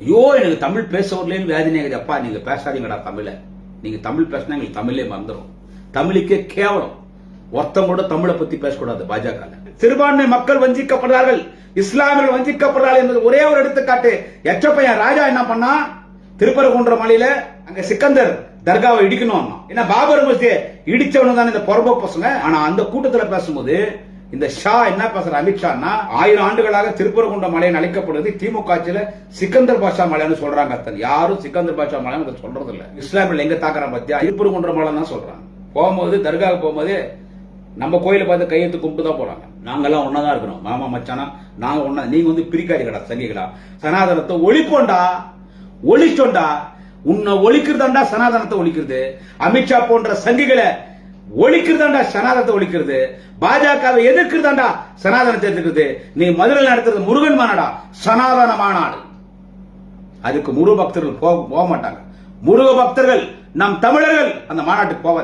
ஐயோ எனக்கு தமிழ் பேச வரலன்னு வேதனை ஆகுது. அப்பா நீங்க பேசாதீங்கடா தமிழ. நீங்க தமிழ் பேசினா எங்களுக்கு தமிழே மறந்துடும். தமிழுக்கே கேவலம். ஒருத்தம் கூட தமிழை பத்தி பேசக்கூடாது. பாஜக சிறுபான்மை மக்கள் வஞ்சிக்கப்படுறார்கள், இஸ்லாமியர்கள் வஞ்சிக்கப்படுறார்கள் என்பது ஒரே ஒரு எடுத்துக்காட்டு. எச்சப்பையன் ராஜா என்ன பண்ணா, திருப்பரங்குன்ற மலையில அங்க சிக்கந்தர் தர்காவை இடிக்கணும். என்ன பாபர் மஸ்ஜிதை இடிச்சவனு தான் இந்த பொறம்ப பசங்க. ஆனா அந்த கூட்டத்தில் பேசும்போது இந்த ஷா என்ன பேசுற, அமித்ஷா 1000 ஆண்டுகளாக திருப்பரங்குன்ற மலையை அழைக்கப்படுது திமுக ஆட்சியில சிக்கந்தர் பாஷா மலைன்னு சொல்றாங்க. யாரும் சிக்கந்தர் பாஷா மலைன்னு சொல்றது இல்ல. இஸ்லாமியர்கள் எங்க தாக்குறான் பத்தியா, திருப்பரங்குன்ற மலை தான் சொல்றாங்க. போகும்போது தர்காவுக்கு போகும்போது நம்ம கோயிலை பார்த்து கையெழுத்து கும்பிட்டு தான் போறாங்க. நாங்கெல்லாம் ஒன்னாதான் இருக்கிறோம், மாமா மச்சானா நாங்க ஒன்னா. நீங்க பிரிக்காதீங்கடா சங்கிகளா. சனாதனத்தை ஒழிப்போண்டா, ஒழிச்சோண்டா. உன்னை ஒழிக்கிறதாண்டா சனாதனத்தை ஒழிக்கிறது. அமித்ஷா போன்ற சங்கிகளை ஒழிக்கிறதாண்டா சனாதனத்தை ஒழிக்கிறது. பாஜகவை எதிர்க்கிறதாண்டா சனாதனத்தை எதிர்க்கிறது. நீ மதுரையில் நடத்துறது முருகன் மாநாடா, சனாதன மாநாடு. அதுக்கு முருக பக்தர்கள் போக மாட்டாங்க. முருக பக்தர்கள் நம் தமிழர்கள் அந்த மாநாட்டுக்கு போவாது.